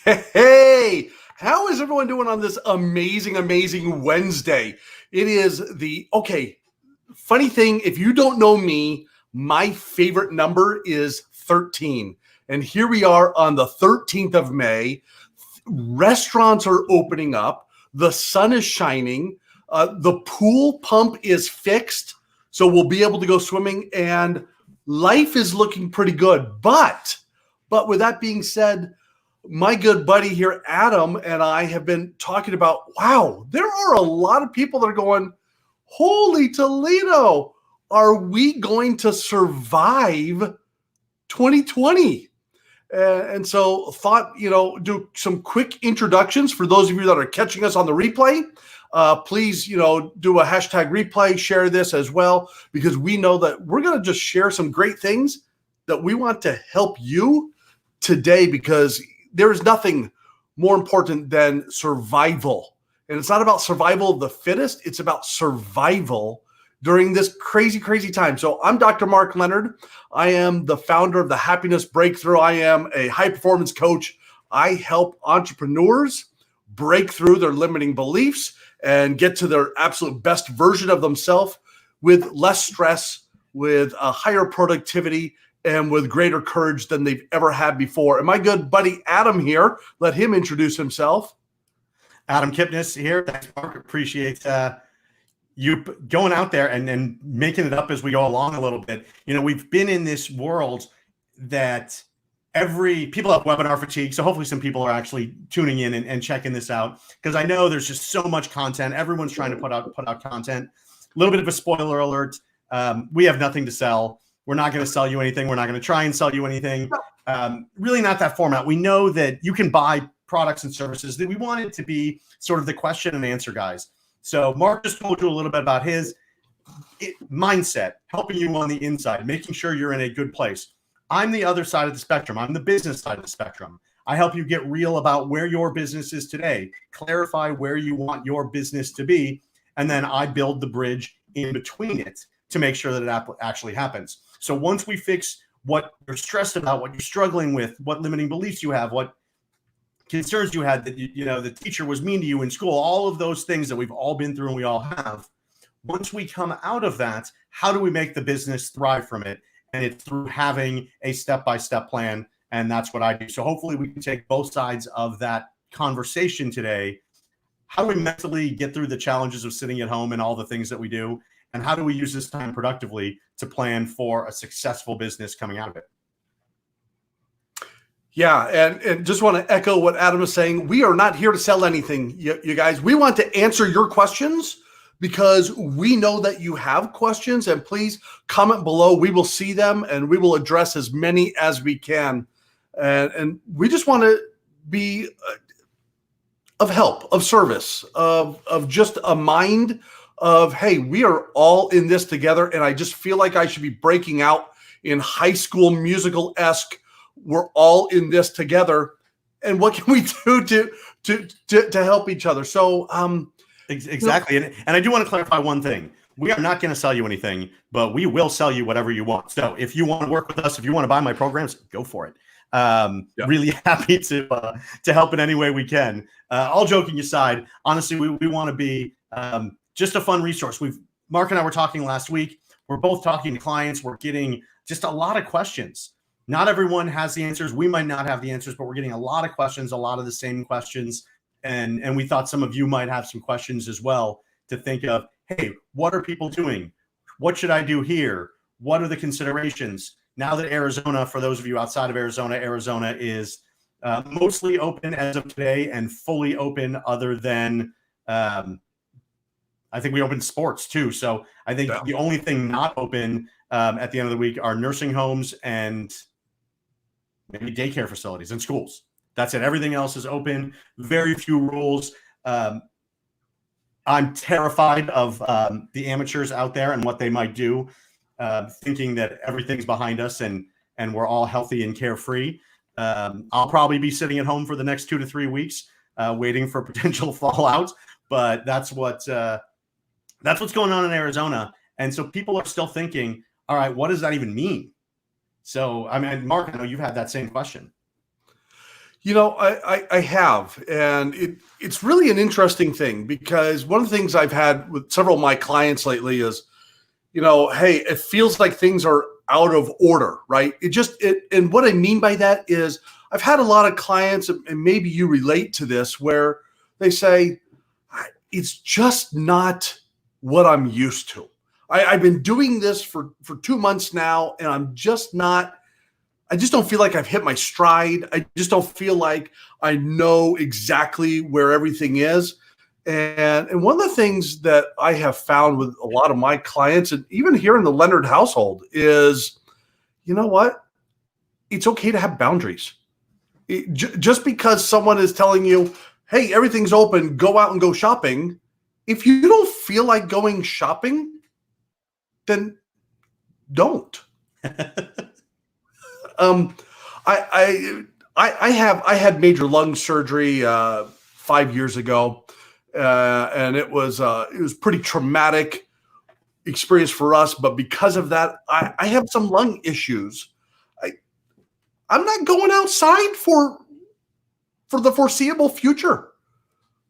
Hey, how is everyone doing on this amazing Wednesday? It is funny thing, if you don't know me, my favorite number is 13. And here we are on the 13th of May. Restaurants are opening up. The sun is shining. The pool pump is fixed. So we'll be able to go swimming and life is looking pretty good. But with that being said, my good buddy here, Adam, and I have been talking about, wow, there are a lot of people that are going, holy Toledo, are we going to survive 2020? And so thought, do some quick introductions for those of you that are catching us on the replay. Please, do a hashtag replay, share this as well, because we know that we're going to just share some great things that we want to help you today, because there is nothing more important than survival. And it's not about survival of the fittest. It's about survival during this crazy time. So I'm Dr. Mark Leonard. I am the founder of the Happiness Breakthrough. I am a high performance coach. I help entrepreneurs break through their limiting beliefs and get to their absolute best version of themselves with less stress, with a higher productivity, and with greater courage than they've ever had before. And my good buddy Adam here, let him introduce himself. Adam Kipnes here. Thanks, Mark. Appreciate you going out there and making it up as we go along a little bit. We've been in this world that people have webinar fatigue. So hopefully some people are actually tuning in and checking this out, because I know there's just so much content. Everyone's trying to put out content. A little bit of a spoiler alert. We have nothing to sell. We're not going to sell you anything. We're not going to try and sell you anything. Really not that format. We know that you can buy products and services. That we want it to be sort of the question and answer guys. So Mark just told you a little bit about his mindset, helping you on the inside, making sure you're in a good place. I'm the other side of the spectrum. I'm the business side of the spectrum. I help you get real about where your business is today, clarify where you want your business to be, and then I build the bridge in between it to make sure that it actually happens. So once we fix what you're stressed about, what you're struggling with, what limiting beliefs you have, what concerns you had that the teacher was mean to you in school, all of those things that we've all been through and we all have. Once we come out of that, how do we make the business thrive from it? And it's through having a step-by-step plan, and that's what I do. So hopefully we can take both sides of that conversation today. How do we mentally get through the challenges of sitting at home and all the things that we do? And how do we use this time productively to plan for a successful business coming out of it? Yeah, and just want to echo what Adam is saying. We are not here to sell anything, you guys. We want to answer your questions because we know that you have questions, and please comment below. We will see them and we will address as many as we can. And we just want to be of help, of service, of just a mind of, hey, we are all in this together. And I just feel like I should be breaking out in High School Musical-esque. We're all in this together. And what can we do to help each other? So exactly. And I do want to clarify one thing. We are not going to sell you anything, but we will sell you whatever you want. So if you want to work with us, if you want to buy my programs, go for it. Really happy to help in any way we can. All joking aside, honestly, we want to be just a fun resource. Mark and I were talking last week. We're both talking to clients. We're getting just a lot of questions. Not everyone has the answers. We might not have the answers, but we're getting a lot of questions, a lot of the same questions. And we thought some of you might have some questions as well to think of, hey, what are people doing? What should I do here? What are the considerations? Now that Arizona, for those of you outside of Arizona, Arizona is mostly open as of today and fully open other than I think we opened sports too. So I think the only thing not open at the end of the week are nursing homes and maybe daycare facilities and schools. That's it. Everything else is open. Very few rules. I'm terrified of the amateurs out there and what they might do, thinking that everything's behind us and we're all healthy and carefree. I'll probably be sitting at home for the next 2 to 3 weeks, waiting for potential fallout. But that's what's going on in Arizona. And so people are still thinking, all right, what does that even mean? So, I mean, Mark, I know you've had that same question. I have, and it's really an interesting thing because one of the things I've had with several of my clients lately is, hey, it feels like things are out of order, right? And what I mean by that is I've had a lot of clients, and maybe you relate to this, where they say, it's just not what I'm used to. I've been doing this for 2 months now, and I just don't feel like I've hit my stride. I just don't feel like I know exactly where everything is. And one of the things that I have found with a lot of my clients, and even here in the Leonard household, is, you know what? It's okay to have boundaries. Just because someone is telling you, hey, everything's open, go out and go shopping. If you don't feel like going shopping, then don't. I had major lung surgery 5 years ago, and it was pretty traumatic experience for us. But because of that, I have some lung issues. I'm not going outside for the foreseeable future.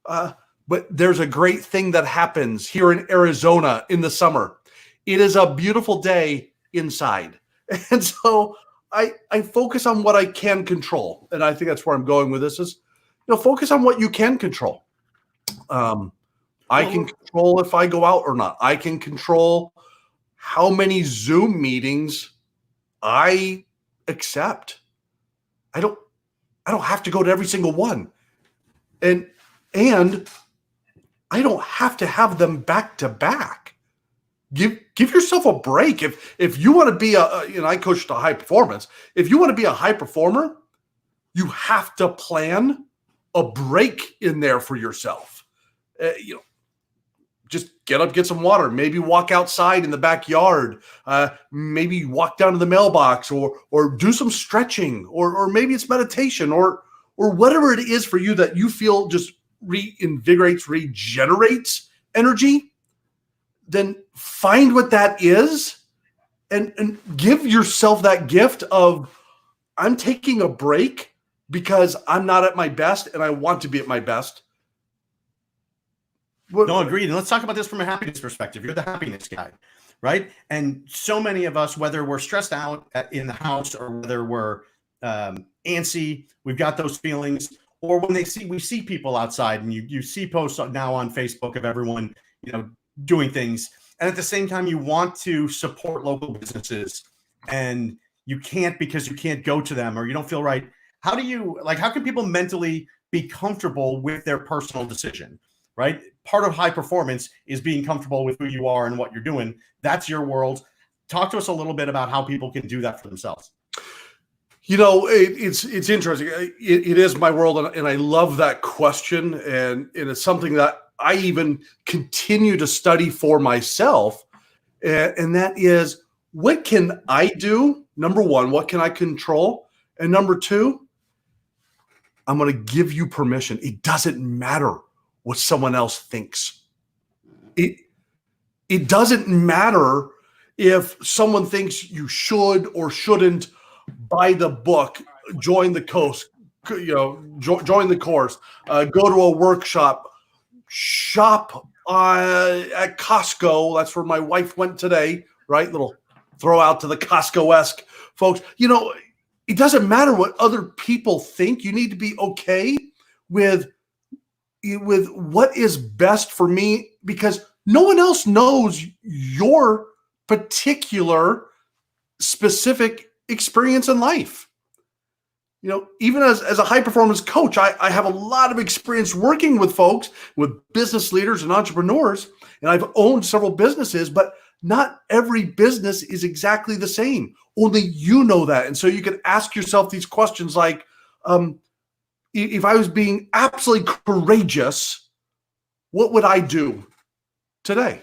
But there's a great thing that happens here in Arizona in the summer. It is a beautiful day inside, and so I focus on what I can control. And I think that's where I'm going with this is, focus on what you can control. I can control if I go out or not. I can control how many Zoom meetings I accept. I don't have to go to every single one. And I don't have to have them back to back. Give yourself a break. If you want to be I coach to high performance. If you want to be a high performer, you have to plan a break in there for yourself. Just get up, get some water, maybe walk outside in the backyard, maybe walk down to the mailbox or do some stretching, or maybe it's meditation or whatever it is for you that you feel just reinvigorates, regenerates energy. Then find what that is and give yourself that gift of, I'm taking a break because I'm not at my best and I want to be at my best. No, agreed. And let's talk about this from a happiness perspective. You're the happiness guy, right? And so many of us, whether we're stressed out in the house or whether we're antsy, we've got those feelings, or when we see people outside, and you see posts now on Facebook of everyone, doing things. And at the same time, you want to support local businesses and you can't because you can't go to them or you don't feel right. How can people mentally be comfortable with their personal decision, right? Part of high performance is being comfortable with who you are and what you're doing. That's your world. Talk to us a little bit about how people can do that for themselves. It's interesting. It is my world, and I love that question. And it's something that I even continue to study for myself. And that is, what can I do? Number one, what can I control? And number two, I'm going to give you permission. It doesn't matter what someone else thinks. It doesn't matter if someone thinks you should or shouldn't buy the book, join the course, join the course, go to a workshop, shop at Costco. That's where my wife went today, right? Little throw out to the Costco-esque folks. It doesn't matter what other people think. You need to be okay with what is best for me, because no one else knows your particular specific experience in life. Even as a high performance coach, I have a lot of experience working with folks, with business leaders and entrepreneurs, and I've owned several businesses, but not every business is exactly the same. Only you know that. And so you can ask yourself these questions like, if I was being absolutely courageous, what would I do today?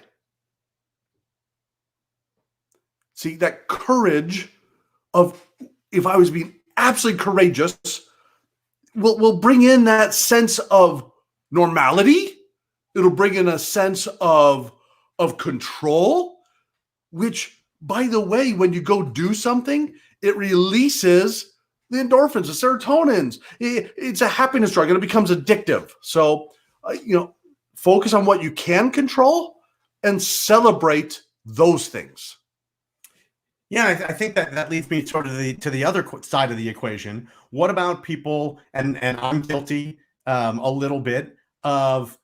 See, that courage of, if I was being absolutely courageous, will bring in that sense of normality. It'll bring in a sense of control, which, by the way, when you go do something, it releases the endorphins, the serotonins. It's a happiness drug, and it becomes addictive. So, focus on what you can control and celebrate those things. Yeah, I think that leads me sort of to the other side of the equation. What about people, and I'm guilty a little bit of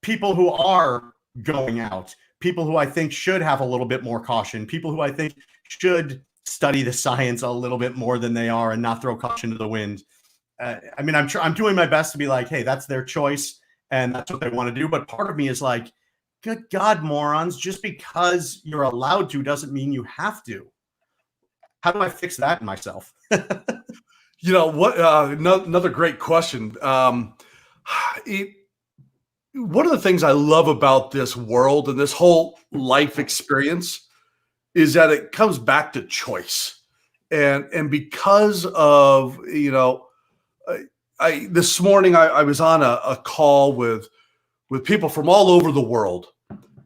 people who are going out, people who I think should have a little bit more caution, people who I think should study the science a little bit more than they are and not throw caution to the wind. I mean, I'm doing my best to be like, hey, that's their choice and that's what they want to do. But part of me is like, good God, morons, just because you're allowed to doesn't mean you have to. How do I fix that in myself? Another great question. One of the things I love about this world and this whole life experience is that it comes back to choice. And because of, this morning I was on a call with people from all over the world.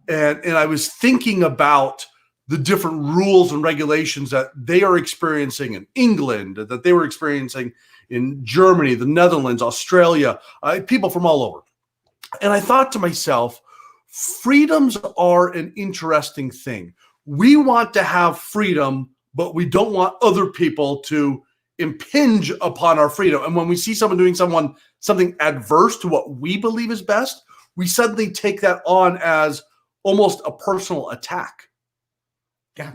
And I was thinking about the different rules and regulations that they are experiencing in England, that they were experiencing in Germany, the Netherlands, Australia, people from all over. And I thought to myself, freedoms are an interesting thing. We want to have freedom, but we don't want other people to impinge upon our freedom. And when we see someone doing something adverse to what we believe is best, we suddenly take that on as almost a personal attack. Yeah,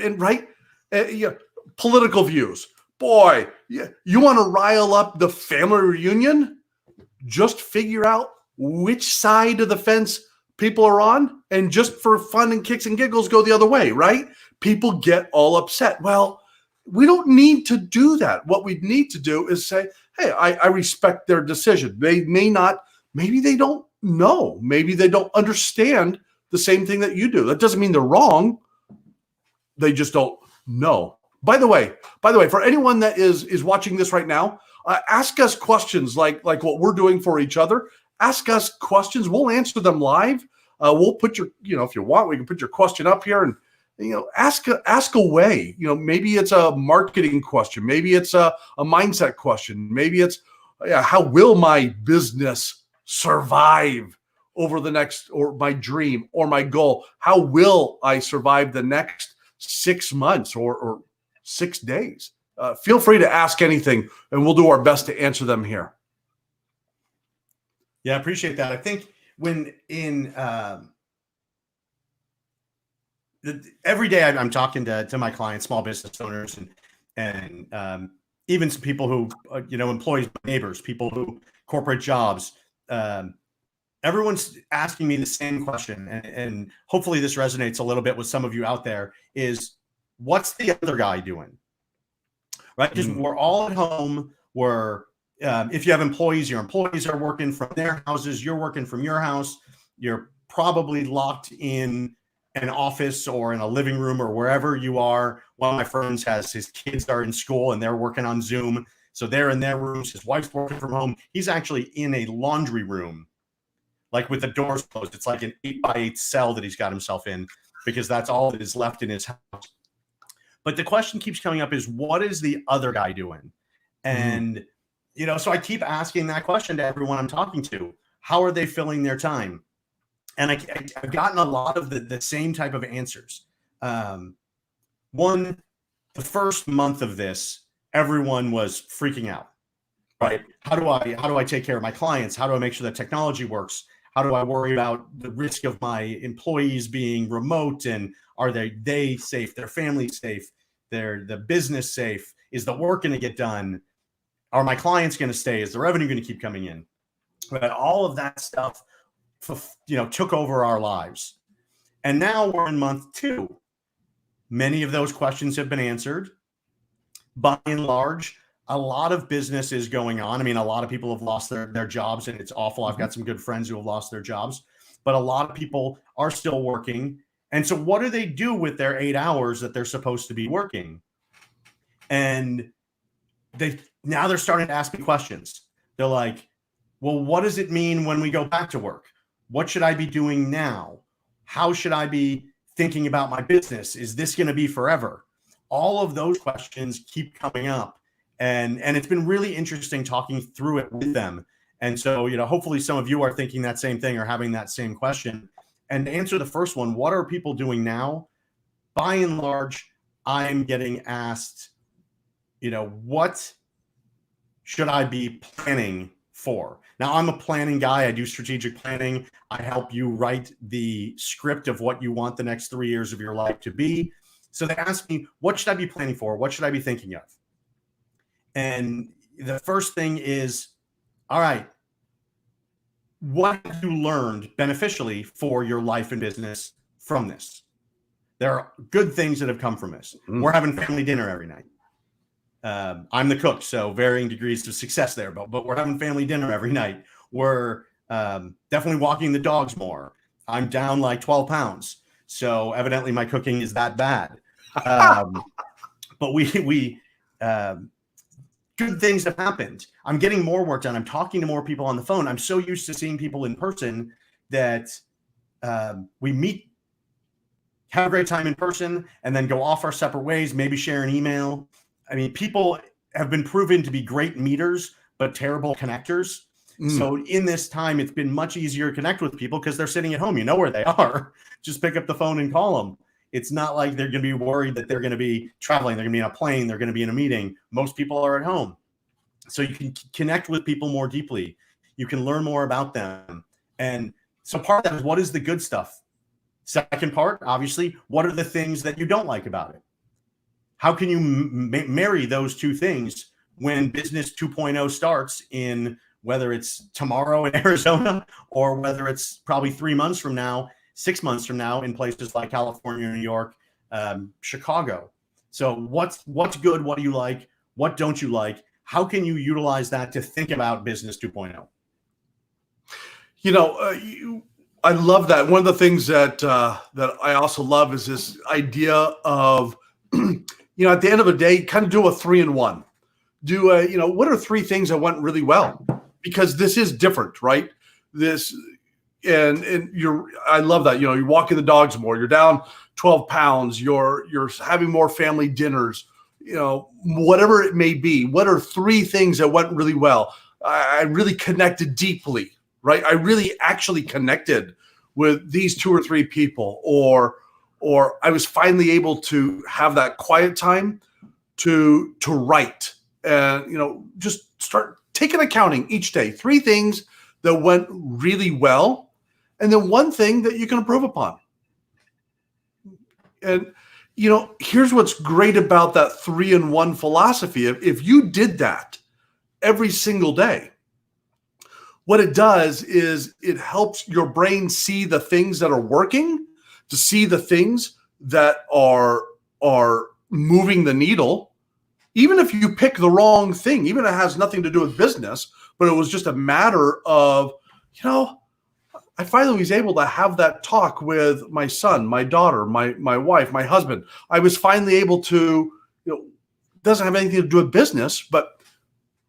and right, political views. Boy, you want to rile up the family reunion? Just figure out which side of the fence people are on, and just for fun and kicks and giggles, go the other way. Right? People get all upset. Well, we don't need to do that. What we need to do is say, "Hey, I respect their decision. They may not. Maybe they don't know. Maybe they don't understand the same thing that you do. That doesn't mean they're wrong. They just don't know." By the way, for anyone that is watching this right now, ask us questions like what we're doing for each other. Ask us questions. We'll answer them live. We'll put your, if you want, we can put your question up here and, ask away. Maybe it's a marketing question. Maybe it's a mindset question. Maybe it's, how will my business survive over the next, or my dream or my goal? How will I survive the next 6 months or 6 days? Feel free to ask anything, and we'll do our best to answer them here. Yeah, I appreciate that. I think when every day I'm talking to my clients, small business owners, and even some people who, employees, neighbors, people who corporate jobs. Everyone's asking me the same question, and hopefully this resonates a little bit with some of you out there, is what's the other guy doing? Right? Because we're all at home. If you have employees, your employees are working from their houses, you're working from your house, you're probably locked in an office or in a living room or wherever you are. One of my friends his kids are in school and they're working on Zoom. So they're in their rooms. His wife's working from home. He's actually in a laundry room, like with the doors closed. It's like an 8x8 cell that he's got himself in, because that's all that is left in his house. But the question keeps coming up is, what is the other guy doing? And, so I keep asking that question to everyone I'm talking to. How are they filling their time? And I've gotten a lot of the same type of answers. The first month of this, everyone was freaking out, right? How do I take care of my clients? How do I make sure that technology works? How do I worry about the risk of my employees being remote? And are they safe? Their family safe? The business safe? Is the work going to get done? Are my clients going to stay? Is the revenue going to keep coming in? But all of that stuff, took over our lives. And now we're in month 2. Many of those questions have been answered. By and large, a lot of business is going on. I mean, a lot of people have lost their jobs, and it's awful. I've got some good friends who have lost their jobs, but a lot of people are still working. And so what do they do with their 8 hours that they're supposed to be working? And now they're starting to ask me questions. They're like, well, what does it mean when we go back to work? What should I be doing now? How should I be thinking about my business? Is this going to be forever? All of those questions keep coming up. And it's been really interesting talking through it with them. And so, hopefully some of you are thinking that same thing or having that same question. And to answer the first one, what are people doing now? By and large, I'm getting asked, what should I be planning for? Now, I'm a planning guy. I do strategic planning. I help you write the script of what you want the next 3 years of your life to be. So they ask me, what should I be planning for? What should I be thinking of? And the first thing is, all right, what have you learned beneficially for your life and business from this? There are good things that have come from this. We're having family dinner every night. I'm the cook, so varying degrees of success there, but we're having family dinner every night. We're definitely walking the dogs more. I'm down like 12 pounds, so evidently my cooking is that bad. But we good things have happened. I'm getting more work done. I'm talking to more people on the phone. I'm so used to seeing people in person that we meet, have a great time in person, and then go off our separate ways, maybe share an email. I mean, people have been proven to be great meeters, but terrible connectors. So in this time, it's been much easier to connect with people because they're sitting at home. You know where they are. Just pick up the phone and call them. It's not like they're going to be worried that they're going to be traveling. They're going to be on a plane. They're going to be in a meeting. Most people are at home. So you can connect with people more deeply. You can learn more about them. And so part of that is, what is the good stuff? Second part, obviously, what are the things that you don't like about it? How can you marry those two things when business 2.0 starts, in whether it's tomorrow in Arizona or whether it's probably 3 months from now, 6 months from now in places like California, New York, Chicago. So what's good? What do you like? What don't you like? How can you utilize that to think about business 2.0? I love that. One of the things that I also love is this idea of, at the end of the day, kind of do a 3-in-1. Do what are 3 things that went really well? Because this is different, right? I love that. You're walking the dogs more. You're down 12 pounds. You're having more family dinners. Whatever it may be. What are 3 things that went really well? I really connected deeply, right? I really actually connected with these 2 or 3 people, or I was finally able to have that quiet time to write, and just start taking accounting each day. 3 things that went really well, and then 1 thing that you can improve upon. And here's what's great about that 3-in-1 philosophy. If you did that every single day, what it does is it helps your brain see the things that are working, to see the things that are moving the needle. Even if you pick the wrong thing, even if it has nothing to do with business, but it was just a matter of, I finally was able to have that talk with my son, my daughter, my wife, my husband. I was finally able to, doesn't have anything to do with business, but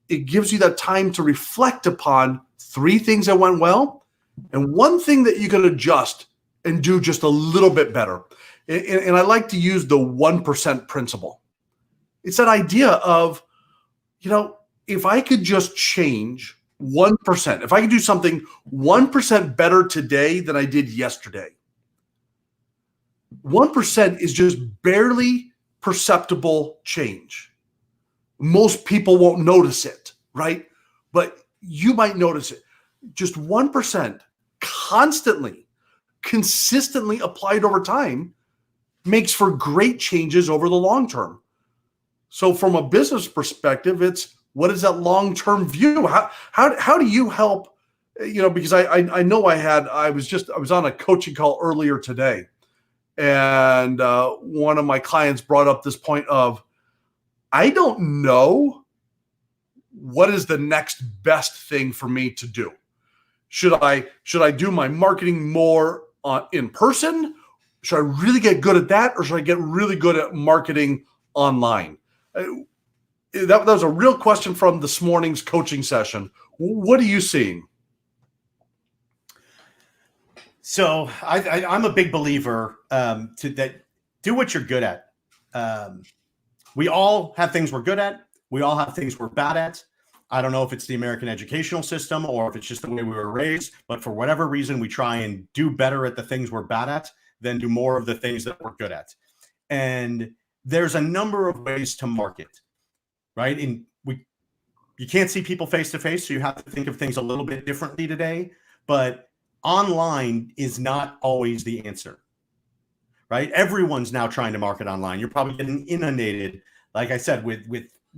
it gives you that time to reflect upon 3 things that went well and 1 thing that you can adjust and do just a little bit better. And I like to use the 1% principle. It's that idea of, if I could just change 1%, if I could do something 1% better today than I did yesterday, 1% is just barely perceptible change. Most people won't notice it, right? But you might notice it. Just 1% consistently applied over time makes for great changes over the long term. So from a business perspective, it's, what is that long-term view? How do you help? Because I know I was on a coaching call earlier today, and one of my clients brought up this point of, I don't know what is the next best thing for me to do. Should I do my marketing more in person? Should I really get good at that, or should I get really good at marketing online? That was a real question from this morning's coaching session. What are you seeing? So I'm a big believer that do what you're good at. We all have things we're good at. We all have things we're bad at. I don't know if it's the American educational system or if it's just the way we were raised, but for whatever reason, we try and do better at the things we're bad at than do more of the things that we're good at. And there's a number of ways to market, right? You can't see people face to face, so you have to think of things a little bit differently today. But online is not always the answer, right? Everyone's now trying to market online. You're probably getting inundated, like I said, with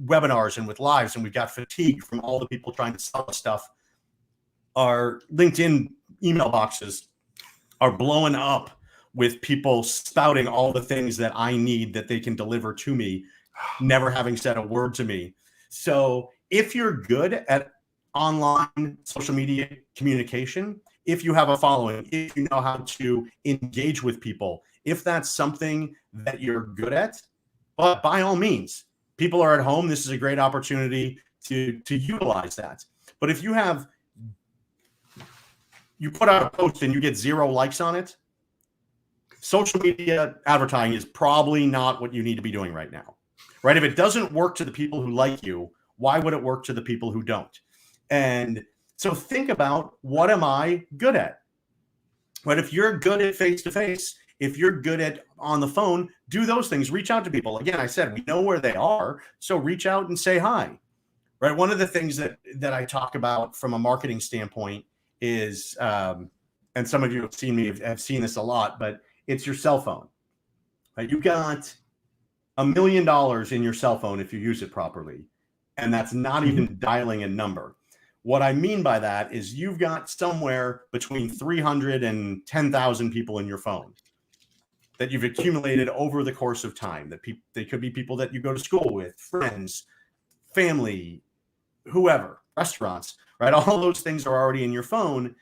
webinars and with lives, and we've got fatigue from all the people trying to sell us stuff. Our LinkedIn email boxes are blowing up with people spouting all the things that I need that they can deliver to me, never having said a word to me. So if you're good at online social media communication, if you have a following, if you know how to engage with people, if that's something that you're good at, but by all means, people are at home. This is a great opportunity to utilize that. But if you put out a post and you get 0 likes on it, social media advertising is probably not what you need to be doing right now, right? If it doesn't work to the people who like you, why would it work to the people who don't? And so think about, what am I good at? But if you're good at face-to-face, if you're good at on the phone, do those things. Reach out to people. Again, I said, we know where they are, so reach out and say hi, right? One of the things that I talk about from a marketing standpoint is, and some of you have seen this a lot, but it's your cell phone. Right? You've got $1 million in your cell phone if you use it properly, and that's not even dialing a number. What I mean by that is you've got somewhere between 300 and 10,000 people in your phone that you've accumulated over the course of time. That they could be people that you go to school with, friends, family, whoever, restaurants, right? All those things are already in your phone.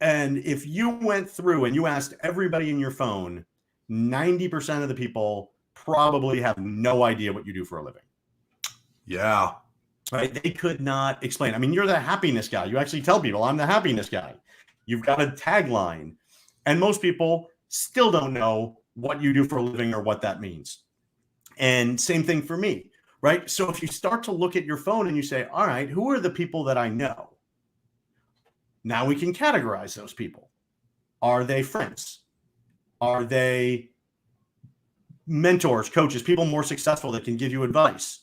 And if you went through and you asked everybody in your phone, 90% of the people probably have no idea what you do for a living. Yeah. Right? They could not explain. I mean, you're the happiness guy. You actually tell people, I'm the happiness guy. You've got a tagline. And most people still don't know what you do for a living or what that means. And same thing for me, right? So if you start to look at your phone and you say, all right, who are the people that I know? Now we can categorize those people. Are they friends? Are they mentors, coaches, people more successful that can give you advice?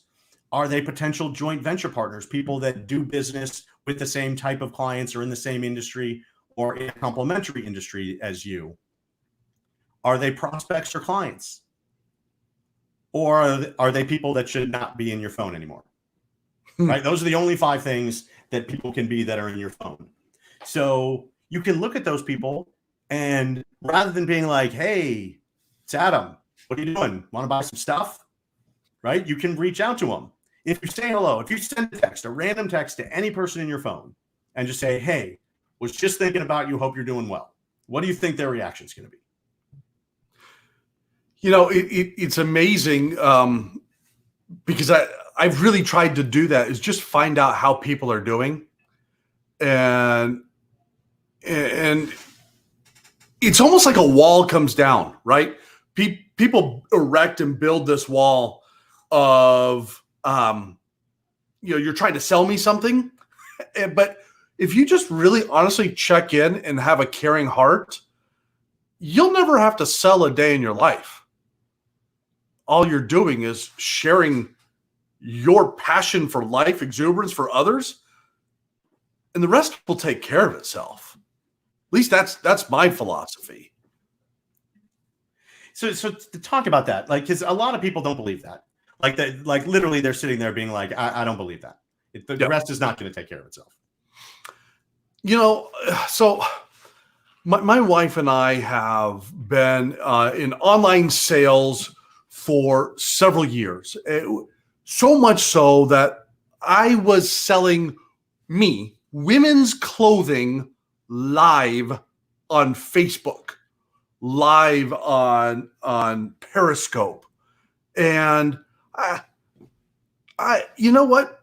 Are they potential joint venture partners, people that do business with the same type of clients or in the same industry or in a complementary industry as you? Are they prospects or clients? Or are they people that should not be in your phone anymore? Right? Those are the only 5 things that people can be that are in your phone. So you can look at those people, and rather than being like, hey, it's Adam, what are you doing? Want to buy some stuff? Right? You can reach out to them. If you say hello, if you send a random text to any person in your phone and just say, hey, was just thinking about you, hope you're doing well. What do you think their reaction is going to be? You know, it's amazing because I've really tried to do that, is just find out how people are doing. And it's almost like a wall comes down, right? People erect and build this wall of, you're trying to sell me something. But if you just really honestly check in and have a caring heart, you'll never have to sell a day in your life. All you're doing is sharing your passion for life, exuberance for others, and the rest will take care of itself. At least that's my philosophy. So to talk about that, like, because a lot of people don't believe that. Like literally they're sitting there being like, I don't believe that. The rest is not going to take care of itself. You know, so my wife and I have been in online sales for several years. So much so that I was selling women's clothing live on Facebook, live on Periscope. And I you know what?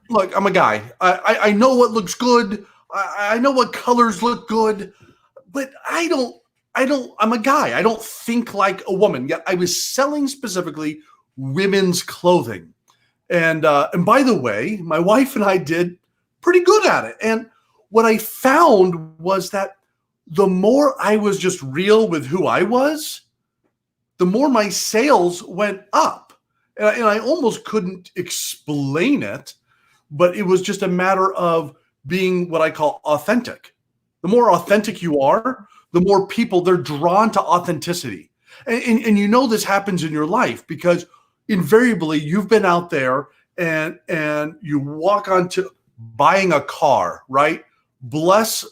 Look, I'm a guy. I know what looks good. I know what colors look good, but I'm a guy. I don't think like a woman. Yet I was selling specifically women's clothing. And by the way, my wife and I did pretty good at it. And what I found was that the more I was just real with who I was, the more my sales went up. And I almost couldn't explain it, but it was just a matter of being what I call authentic. The more authentic you are, the more people, they're drawn to authenticity. And you know this happens in your life because invariably you've been out there and you walk onto buying a car, right? Bless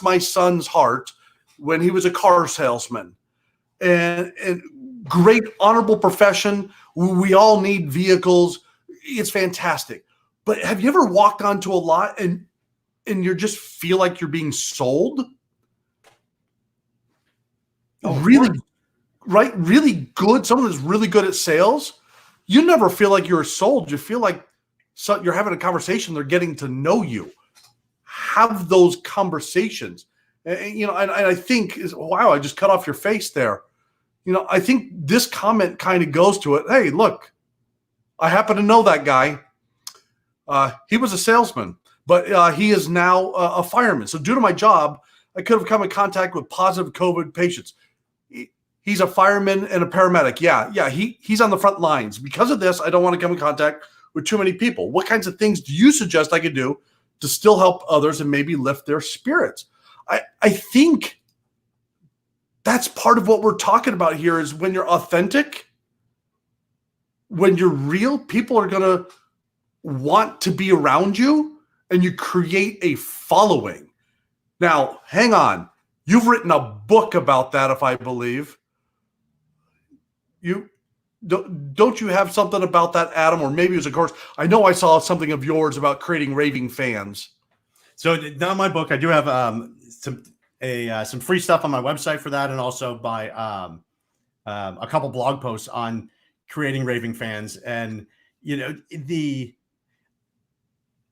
my son's heart when he was a car salesman. And great honorable profession. We all need vehicles. It's fantastic. But have you ever walked onto a lot and you just feel like you're being sold? Oh, really, right? Really good. Someone that's really good at sales. You never feel like you're sold. You feel like you're having a conversation. They're getting to know you. Have those conversations. And I think, wow, I just cut off your face there. I think this comment kind of goes to it. Hey, look, I happen to know that guy. He was a salesman, but he is now a fireman. So due to my job, I could have come in contact with positive COVID patients. He's a fireman and a paramedic. Yeah, he's on the front lines. Because of this, I don't want to come in contact with too many people. What kinds of things do you suggest I could do to still help others and maybe lift their spirits? I think that's part of what we're talking about here is when you're authentic, when you're real, people are going to want to be around you and you create a following. Now, hang on. You've written a book about that, if I believe. Don't you have something about that, Adam? Or maybe it was a course. I know I saw something of yours about creating raving fans. So not my book. I do have some free stuff on my website for that, and also by a couple blog posts on creating raving fans. And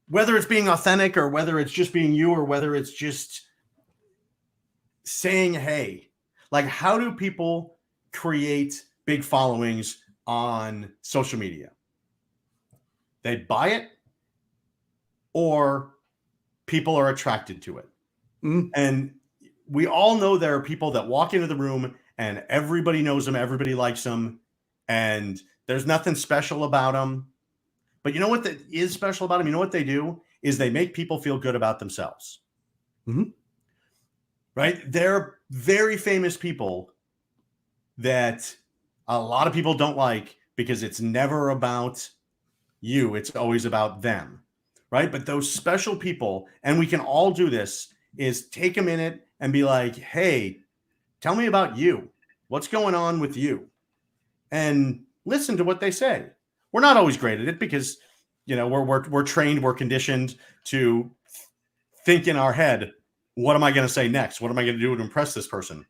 whether it's being authentic or whether it's just being you or whether it's just saying, hey, like how do people create big followings on social media? They buy it or people are attracted to it. Mm. And we all know there are people that walk into the room and everybody knows them, everybody likes them, and there's nothing special about them. But you know what that is special about them? You know what they do is they make people feel good about themselves. Mm-hmm. Right? They're very famous people that a lot of people don't like because it's never about you. It's always about them. Right? But those special people, and we can all do this, is take a minute and be like, hey, tell me about you. What's going on with you? And listen to what they say. We're not always great at it because, we're trained, we're conditioned to think in our head, what am I going to say next? What am I going to do to impress this person?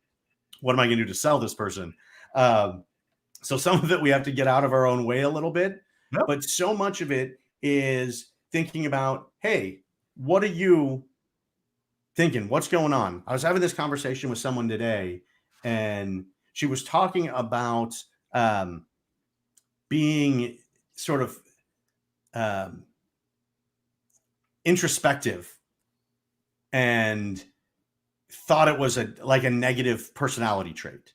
What am I going to do to sell this person? So some of it we have to get out of our own way a little bit, yep. But so much of it is thinking about, hey, what are you thinking? What's going on? I was having this conversation with someone today, and she was talking about being sort of introspective and thought it was like a negative personality trait.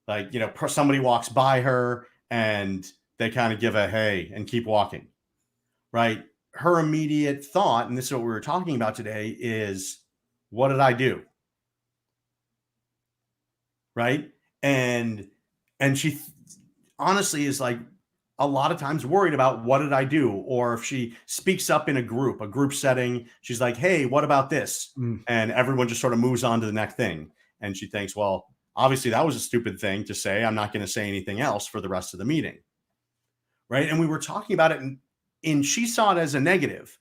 Like, somebody walks by her and they kind of give a hey and keep walking, right? Her immediate thought, and this is what we were talking about today, is what did I do? Right? And she honestly is like a lot of times worried about what did I do? Or if she speaks up in a group setting, she's like, hey, what about this? And everyone just sort of moves on to the next thing. And she thinks, well, obviously that was a stupid thing to say. I'm not going to say anything else for the rest of the meeting. Right? And we were talking about it and she saw it as a negative.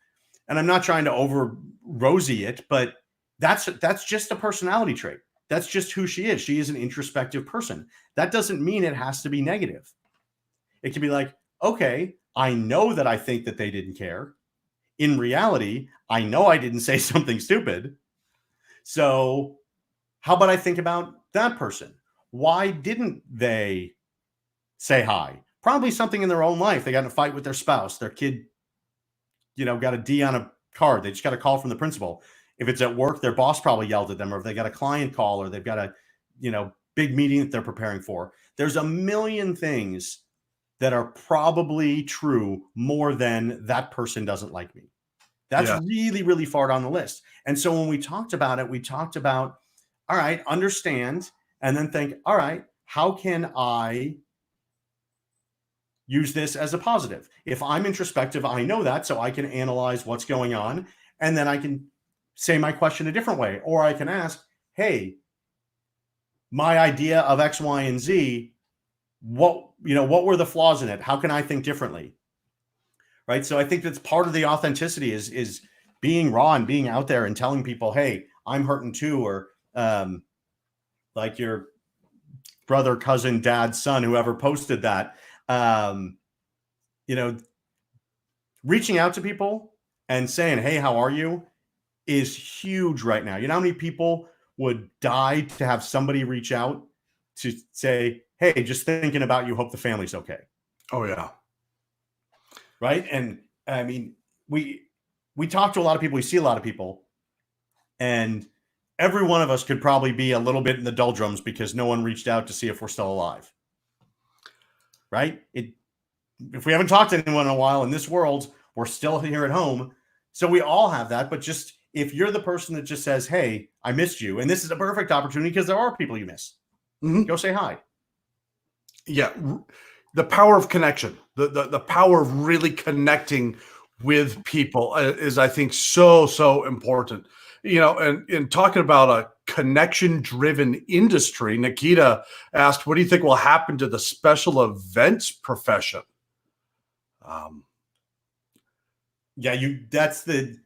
And I'm not trying to over rosy it, but that's just a personality trait. That's just who she is. She is an introspective person. That doesn't mean it has to be negative. It can be like, okay, I know that I think that they didn't care. In reality, I know I didn't say something stupid. So how about I think about that person? Why didn't they say hi? probably something in their own life. They got in a fight with their spouse, their kid, got a D on a card. They just got a call from the principal. If it's at work, their boss probably yelled at them, or if they got a client call, or they've got a, big meeting that they're preparing for. There's a million things that are probably true more than that person doesn't like me. That's really, really far down the list. And so when we talked about it, we talked about, all right, understand, and then think, all right, how can I use this as a positive? If I'm introspective, I know that, so I can analyze what's going on, and then I can say my question a different way. Or I can ask, hey, my idea of X, Y, and Z, what were the flaws in it? How can I think differently? Right. So I think that's part of the authenticity is being raw and being out there and telling people, hey, I'm hurting too. Or like your brother, cousin, dad, son, whoever posted that, reaching out to people and saying, hey, how are you, is huge right now. You know how many people would die to have somebody reach out to say, hey, just thinking about you, hope the family's okay. Oh, yeah. Right. And I mean, we talk to a lot of people, we see a lot of people, and every one of us could probably be a little bit in the doldrums because no one reached out to see if we're still alive. Right. If we haven't talked to anyone in a while in this world, we're still here at home. So we all have that. But just if you're the person that just says, hey, I missed you, and this is a perfect opportunity because there are people you miss, go say hi. Yeah. The power of connection, the power of really connecting with people is, I think, so important. And talking about a connection-driven industry, Nikita asked, what do you think will happen to the special events profession? That's the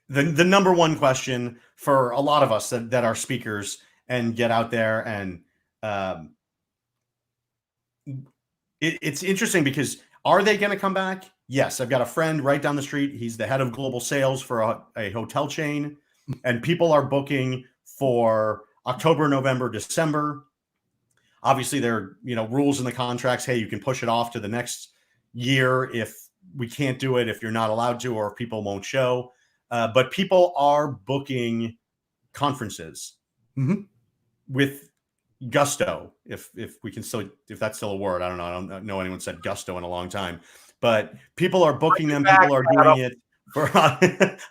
number one question for a lot of us that are speakers and get out there. And it's interesting because are they going to come back? Yes. I've got a friend right down the street. He's the head of global sales for a hotel chain, and people are booking for October, November, December. Obviously there are, rules in the contracts. Hey, you can push it off to the next year if we can't do it, if you're not allowed to, or if people won't show. But people are booking conferences with gusto, if we can still, if that's still a word. I don't know. I don't know anyone said gusto in a long time, but people are booking them. People are doing it for,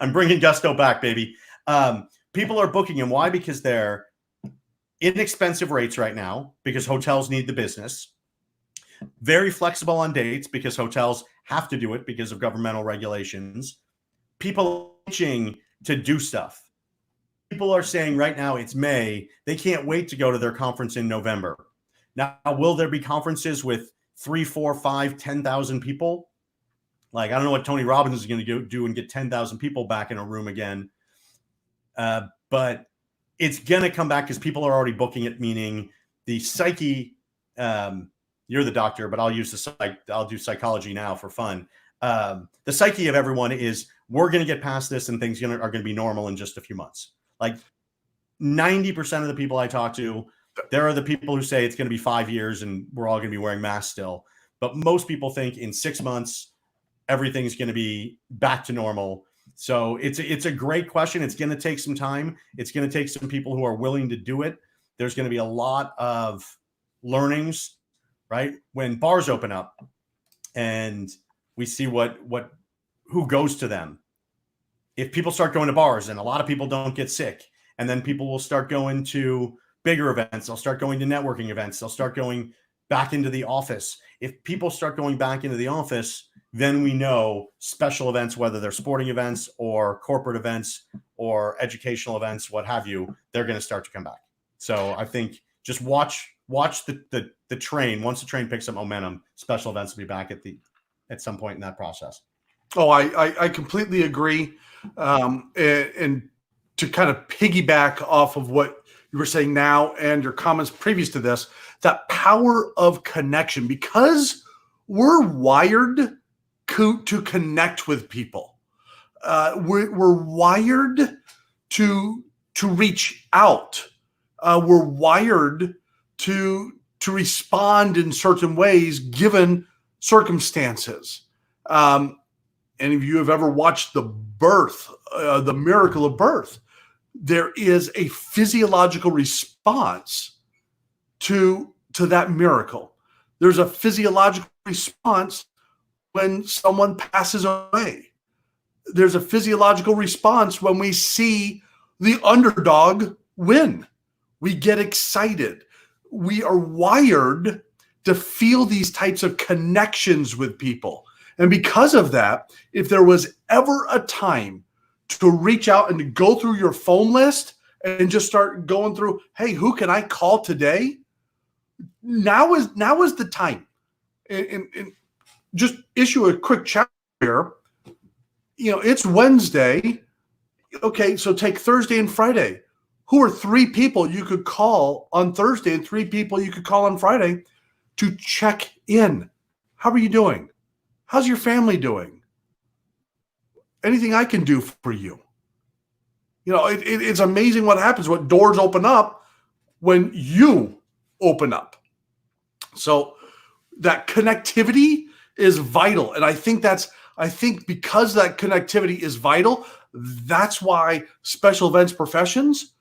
I'm bringing gusto back, baby. People are booking them. Why? Because they're inexpensive rates right now because hotels need the business. Very flexible on dates because hotels have to do it because of governmental regulations. People are itching to do stuff. People are saying right now it's May. They can't wait to go to their conference in November. Now, will there be conferences with 3, 4, 5, 10,000 people? Like, I don't know what Tony Robbins is going to do and get 10,000 people back in a room again. But it's going to come back because people are already booking it, meaning the psyche, you're the doctor, but I'll do psychology now for fun. The psyche of everyone is we're going to get past this and things are going to be normal in just a few months. Like 90% of the people I talk to, there are the people who say it's going to be 5 years and we're all going to be wearing masks still. But most people think in 6 months, everything's going to be back to normal. So it's a great question. It's going to take some time. It's going to take some people who are willing to do it. There's going to be a lot of learnings, right? When bars open up and we see who goes to them. If people start going to bars and a lot of people don't get sick, and then people will start going to bigger events, they'll start going to networking events, they'll start going back into the office. If people start going back into the office, then we know special events, whether they're sporting events or corporate events or educational events, what have you, they're going to start to come back. So I think just watch the train. Once the train picks up momentum, special events will be back at some point in that process. Oh, I completely agree. And to kind of piggyback off of what you were saying now and your comments previous to this, that power of connection, because we're wired to connect with people. We're wired to reach out. We're wired to to respond in certain ways given circumstances. Any of you have ever watched the miracle of birth? There is a physiological response to that miracle. There's a physiological response when someone passes away. There's a physiological response when we see the underdog win. We get excited. We are wired to feel these types of connections with people. And because of that, if there was ever a time to reach out and to go through your phone list and just start going through, hey, who can I call today? Now is the time. And just issue a quick chat here. It's Wednesday. Okay, so take Thursday and Friday. Who are 3 people you could call on Thursday and 3 people you could call on Friday to check in? How are you doing? How's your family doing? Anything I can do for you? It's amazing what happens, what doors open up when you open up. So that connectivity is vital. And I think because that connectivity is vital, that's why special events professions,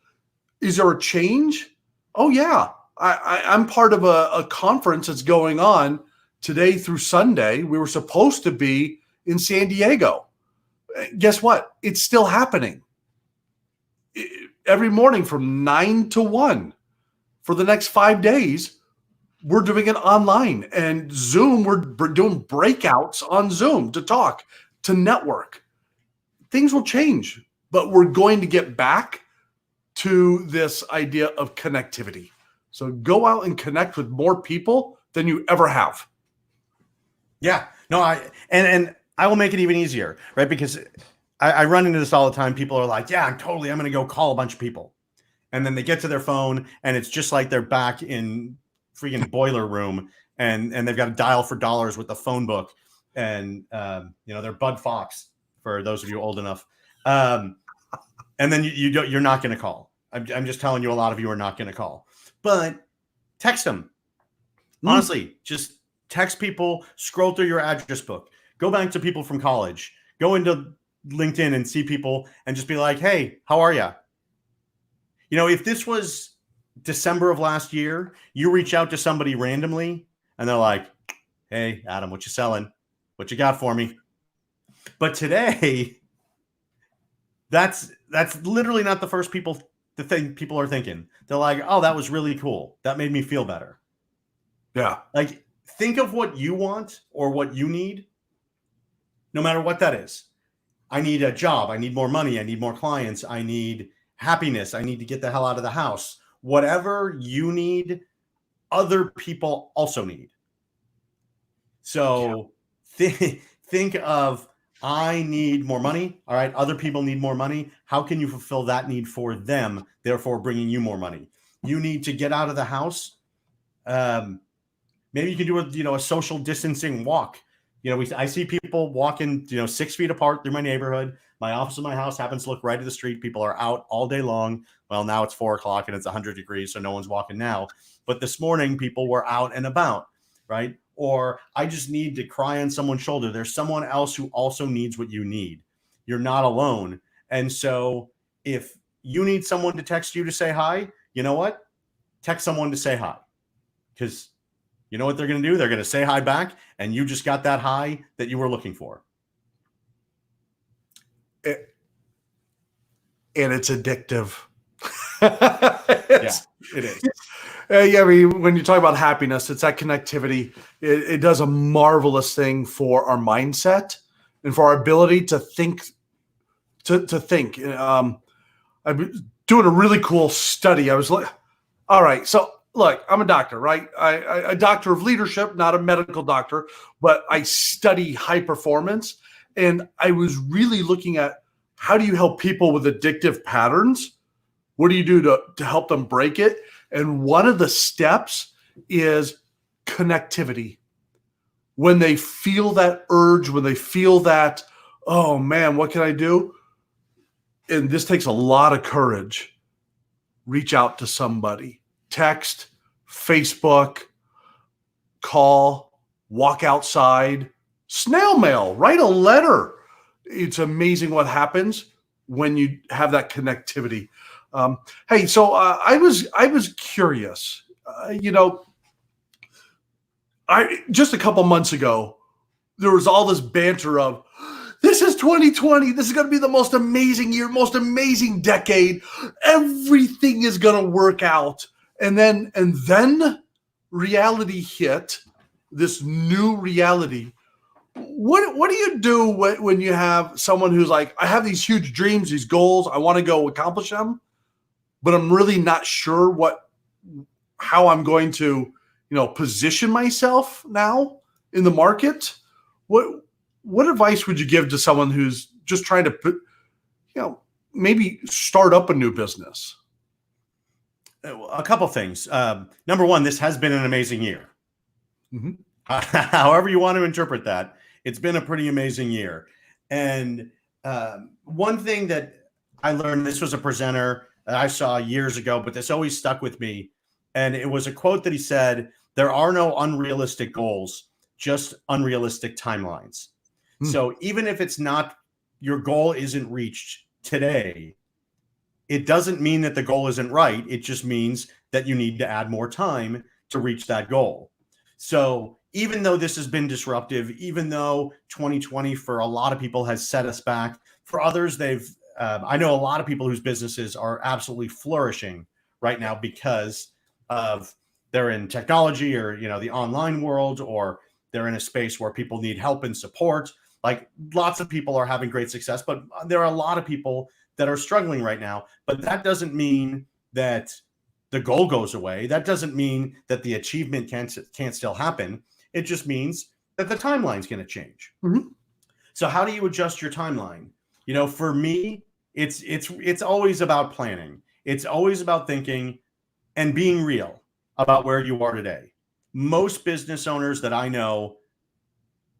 is there a change? Oh yeah. I'm part of a conference that's going on today through Sunday. We were supposed to be in San Diego. Guess what? It's still happening. Every morning from 9 to 1 for the next 5 days, we're doing it online. And Zoom, we're doing breakouts on Zoom to talk, to network. Things will change, but we're going to get back to this idea of connectivity. So go out and connect with more people than you ever have. Yeah, no, and I will make it even easier, right? Because I run into this all the time. People are like, yeah, I'm going to go call a bunch of people. And then they get to their phone and it's just like they're back in freaking boiler room and they've got to dial for dollars with the phone book. And, they're Bud Fox for those of you old enough. And then you're not going to call. I'm just telling you, a lot of you are not going to call, but text them. Honestly, just text people, scroll through your address book, go back to people from college, go into LinkedIn and see people and just be like, hey, how are you? If this was December of last year, you reach out to somebody randomly and they're like, hey, Adam, what you selling? What you got for me? But today, that's literally not the first the thing people are thinking. They're like, oh, that was really cool. That made me feel better. Yeah. Like, think of what you want or what you need, no matter what that is. I need a job. I need more money. I need more clients. I need happiness. I need to get the hell out of the house. Whatever you need, other people also need. So think of, I need more money. All right. Other people need more money. How can you fulfill that need for them? Therefore bringing you more money. You need to get out of the house. Maybe you can do a social distancing walk. I see people walking, 6 feet apart through my neighborhood. My office and my house happens to look right at the street. People are out all day long. Well, now it's 4:00 and it's 100 degrees, so no one's walking now. But this morning, people were out and about, right? Or I just need to cry on someone's shoulder. There's someone else who also needs what you need. You're not alone. And so if you need someone to text you to say hi, you know what? Text someone to say hi. Because you know what they're going to do? They're going to say hi back, and you just got that hi that you were looking for. And it's addictive. Yeah, it is. Yeah, I mean, when you talk about happiness, it's that connectivity. It does a marvelous thing for our mindset and for our ability to think. To think. I'm doing a really cool study. I was like, all right, so look, I'm a doctor, right? A doctor of leadership, not a medical doctor, but I study high performance. And I was really looking at, how do you help people with addictive patterns? What do you do to help them break it? And one of the steps is connectivity. When they feel that urge, when they feel that, oh man, what can I do? And this takes a lot of courage. Reach out to somebody. Text, Facebook, call, walk outside, snail mail, write a letter. It's amazing what happens when you have that connectivity. Hey, so I was curious. I just a couple months ago, there was all this banter of, this is 2020. This is going to be the most amazing year, most amazing decade. Everything is going to work out. And then reality hit, this new reality. What do you do when you have someone who's like, I have these huge dreams, these goals, I want to go accomplish them, but I'm really not sure how I'm going to, position myself now in the market? What advice would you give to someone who's just trying to maybe start up a new business? A couple things. Number one, this has been an amazing year. Mm-hmm. However you want to interpret that, it's been a pretty amazing year. And one thing that I learned, this was a presenter that I saw years ago, but this always stuck with me. And it was a quote that he said, "There are no unrealistic goals, just unrealistic timelines." So even if it's not, your goal isn't reached today, it doesn't mean that the goal isn't right. It just means that you need to add more time to reach that goal. So even though this has been disruptive, even though 2020 for a lot of people has set us back, for others, I know a lot of people whose businesses are absolutely flourishing right now because of they're in technology or, the online world, or they're in a space where people need help and support. Like, lots of people are having great success, but there are a lot of people that are struggling right now. But that doesn't mean that the goal goes away. That doesn't mean that the achievement can't still happen. It just means that the timeline's going to change. Mm-hmm. So how do you adjust your timeline? For me, it's always about planning. It's always about thinking and being real about where you are today. Most business owners that I know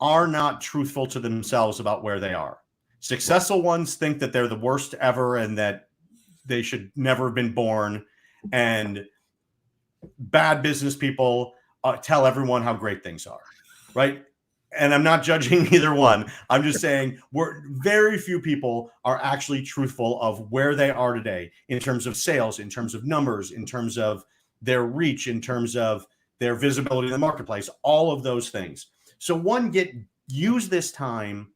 are not truthful to themselves about where they are. Successful ones think that they're the worst ever and that they should never have been born. And bad business people tell everyone how great things are, right? And I'm not judging either one. I'm just saying very few people are actually truthful of where they are today in terms of sales, in terms of numbers, in terms of their reach, in terms of their visibility in the marketplace, all of those things. So use this time,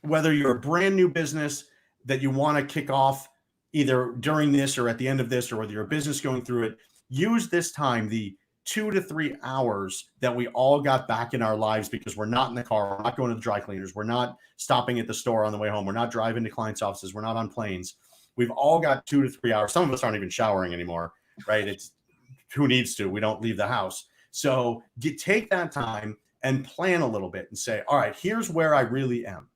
whether you're a brand new business that you want to kick off either during this or at the end of this, or whether you're a business going through it, use this time, the 2 to 3 hours that we all got back in our lives because we're not in the car, we're not going to the dry cleaners, we're not stopping at the store on the way home, we're not driving to clients' offices, we're not on planes. We've all got 2 to 3 hours. Some of us aren't even showering anymore, right? It's who needs to? We don't leave the house. So take that time and plan a little bit and say, all right, here's where I really am.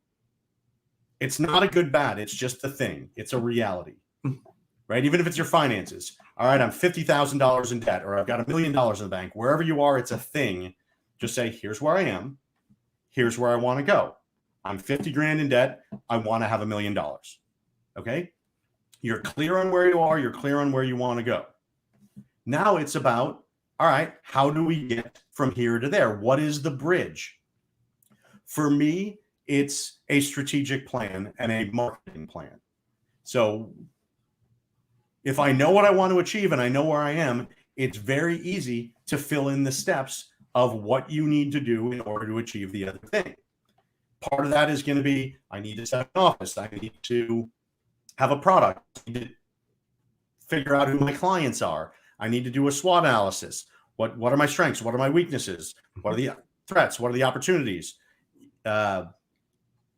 It's not a good bad. It's just the thing. It's a reality, right? Even if it's your finances. All right, I'm $50,000 in debt, or I've got $1 million in the bank. Wherever you are, it's a thing. Just say, here's where I am. Here's where I want to go. I'm 50 grand in debt. I want to have $1 million. Okay. You're clear on where you are. You're clear on where you want to go. Now it's about, all right, how do we get from here to there? What is the bridge? For me, it's a strategic plan and a marketing plan. So if I know what I want to achieve and I know where I am, it's very easy to fill in the steps of what you need to do in order to achieve the other thing. Part of that is going to be, I need to set an office. I need to have a product. I need to figure out who my clients are. I need to do a SWOT analysis. What are my strengths? What are my weaknesses? What are the threats? What are the opportunities?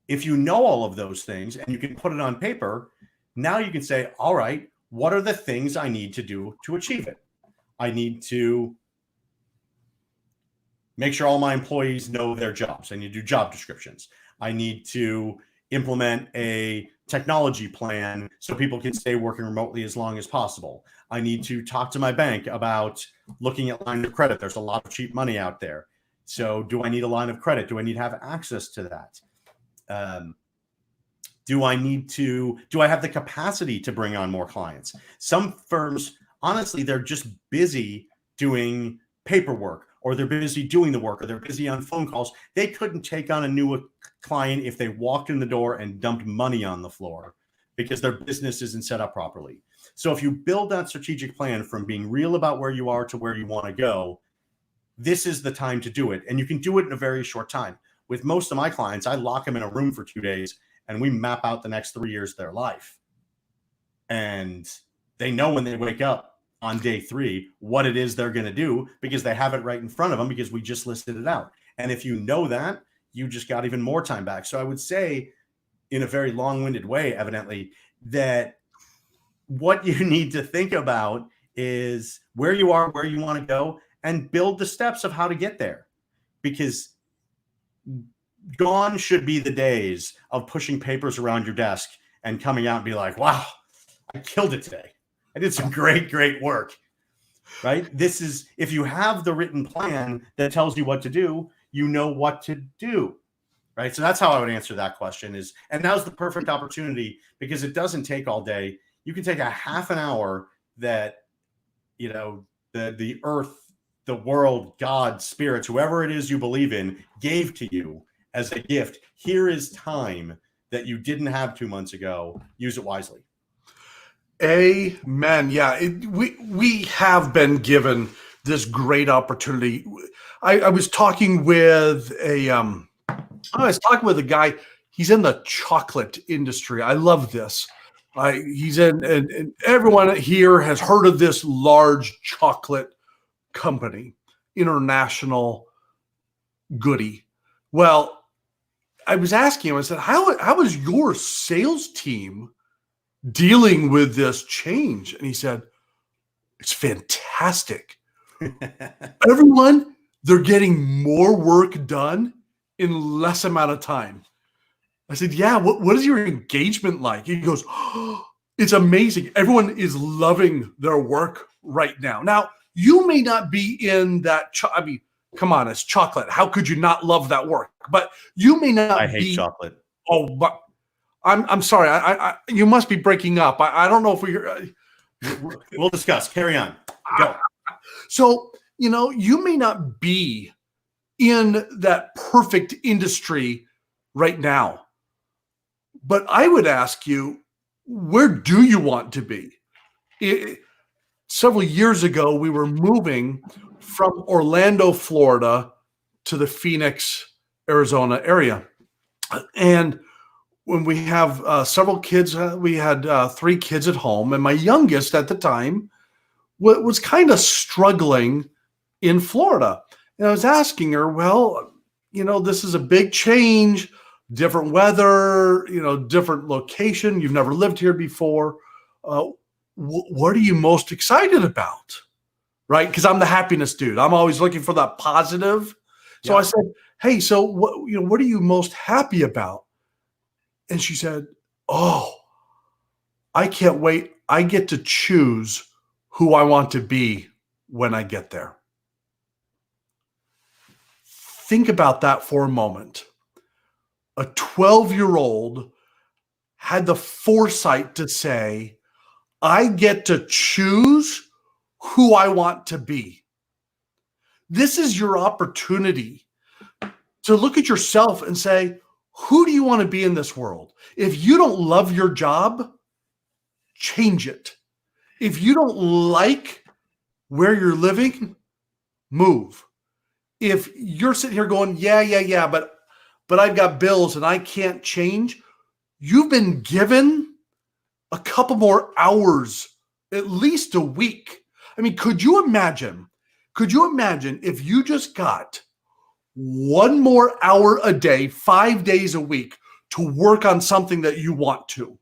If you know all of those things and you can put it on paper, now you can say, all right, what are the things I need to do to achieve it? I need to make sure all my employees know their jobs. I need to do job descriptions. I need to implement a technology plan so people can stay working remotely as long as possible. I need to talk to my bank about looking at line of credit. There's a lot of cheap money out there. So do I need a line of credit? Do I need to have access to that? Do I have the capacity to bring on more clients? Some firms, honestly, they're just busy doing paperwork or they're busy doing the work, or they're busy on phone calls. They couldn't take on a new client if they walked in the door and dumped money on the floor because their business isn't set up properly. So if you build that strategic plan from being real about where you are to where you want to go, this is the time to do it. And you can do it in a very short time. With most of my clients, I lock them in a room for 2 days and we map out the next 3 years of their life. And they know when they wake up on day 3 what it is they're going to do because they have it right in front of them because we just listed it out. And if you know that, you just got even more time back. So I would say, in a very long-winded way, evidently, that what you need to think about is where you are, where you want to go, and build the steps of how to get there. Because gone should be the days of pushing papers around your desk and coming out and be like, wow, I killed it today. I did some great work, right? This is, if you have the written plan that tells you what to do, you know what to do, right? So that's how I would answer that question is, and now's the perfect opportunity because it doesn't take all day. You can take a half an hour that, you know, the earth, the world, God, spirits, whoever it is you believe in, gave to you as a gift. Here is time that you didn't have 2 months ago. Use it wisely. Amen. Yeah, we have been given this great opportunity. I was talking with a guy. He's in the chocolate industry. I love this. He's in, and everyone here has heard of this large chocolate company, international goodie. Well, I was asking him, I said, how is your sales team dealing with this change? And he said, it's fantastic. Everyone, they're getting more work done in less amount of time. I said, yeah, what is your engagement like? He goes, oh, it's amazing. Everyone is loving their work right now. Now, you may not be in that, I mean, come on, it's chocolate. How could you not love that work? But you may not I hate chocolate. Oh, but I'm sorry. I you must be breaking up. I don't know if we'll discuss. Carry on. Go. So, you know, you may not be in that perfect industry right now, but I would ask you, where do you want to be? Several years ago, we were moving from Orlando, Florida to the Phoenix, Arizona area. And when we have several kids, we had 3 kids at home, and my youngest at the time was kind of struggling in Florida. And I was asking her, well, you know, this is a big change, different weather, you know, different location. You've never lived here before. What are you most excited about? Right? Because I'm the happiness dude. I'm always looking for that positive. So I said, hey, so what are you most happy about? And she said, oh, I can't wait. I get to choose who I want to be when I get there. Think about that for a moment. A 12-year-old had the foresight to say, I get to choose who I want to be. This is your opportunity to look at yourself and say, who do you want to be in this world? If you don't love your job, change it. If you don't like where you're living, move. If you're sitting here going, yeah, but I've got bills and I can't change, you've been given a couple more hours, at least a week. I mean, could you imagine if you just got 1 more hour a day, 5 days a week to work on something that you want to?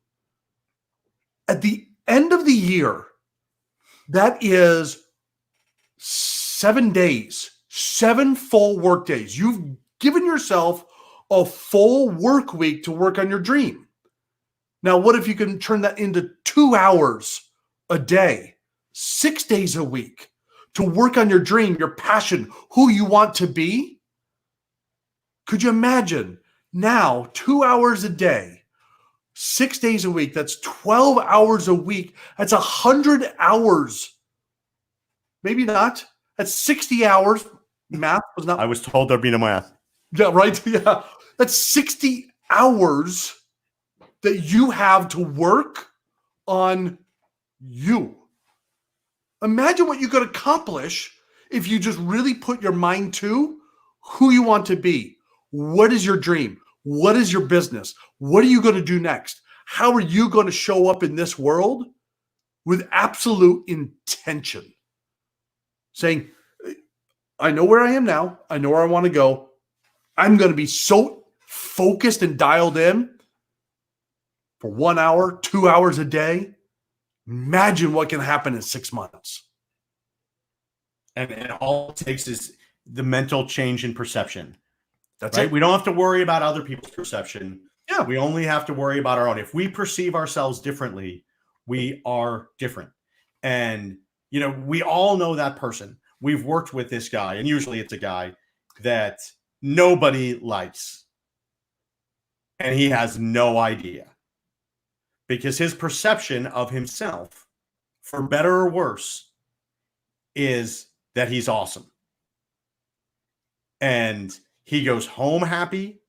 At the end of the year, that is 7 days, 7 full work days. You've given yourself a full work week to work on your dream. Now, what if you can turn that into 2 hours a day, 6 days a week to work on your dream, your passion, who you want to be? Could you imagine now 2 hours a day, 6 days a week? That's 12 hours a week. That's 100 hours. Maybe not. That's 60 hours, Math was not. I was told there'd be no math. Yeah, right. Yeah. That's 60 hours that you have to work on you. Imagine what you could accomplish if you just really put your mind to who you want to be. What is your dream? What is your business? What are you going to do next? How are you going to show up in this world with absolute intention? Saying, I know where I am now. I know where I want to go. I'm going to be so focused and dialed in for 1 hour, 2 hours a day. Imagine what can happen in 6 months. And all it takes is the mental change in perception. That's right? it. We don't have to worry about other people's perception. Yeah. We only have to worry about our own. If we perceive ourselves differently, we are different. And, we all know that person. We've worked with this guy, and usually it's a guy that nobody likes. And he has no idea. Because his perception of himself, for better or worse, is that he's awesome. And he goes home happy.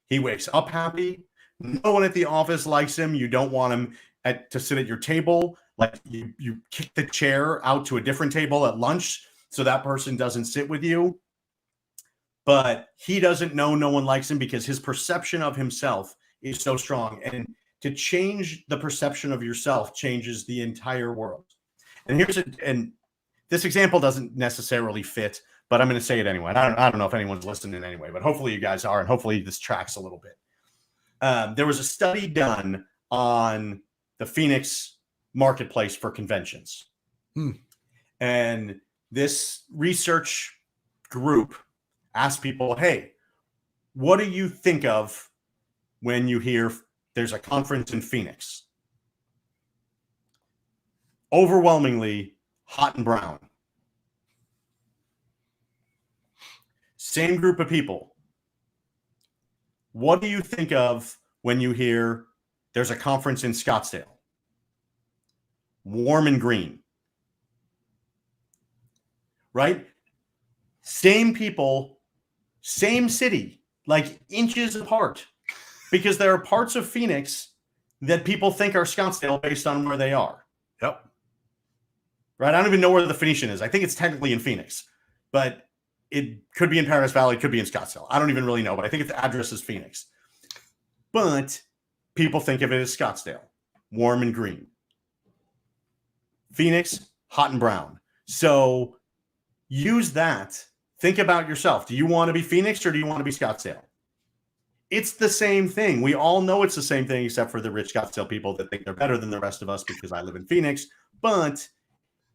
He wakes up happy. No one at the office likes him. You don't want him to sit at your table. Like you kick the chair out to a different table at lunch so that person doesn't sit with you. But he doesn't know no one likes him because his perception of himself is so strong. And to change the perception of yourself changes the entire world. And and this example doesn't necessarily fit, but I'm going to say it anyway. I don't know if anyone's listening anyway, but hopefully you guys are, and hopefully this tracks a little bit. There was a study done on the Phoenix marketplace for conventions. And this research group asked people, hey, what do you think of when you hear there's a conference in Phoenix? Overwhelmingly hot and brown. Same group of people. What do you think of when you hear there's a conference in Scottsdale? Warm and green. Right? Same people, same city, like inches apart. Because there are parts of Phoenix that people think are Scottsdale based on where they are. Yep. Right? I don't even know where the Phoenician is. I think it's technically in Phoenix, but it could be in Paradise Valley. It could be in Scottsdale. I don't even really know, but I think its address is Phoenix. But people think of it as Scottsdale, warm and green. Phoenix, hot and brown. So use that. Think about yourself. Do you want to be Phoenix or do you want to be Scottsdale? It's the same thing. We all know it's the same thing, except for the rich Scottsdale people that think they're better than the rest of us because I live in Phoenix. But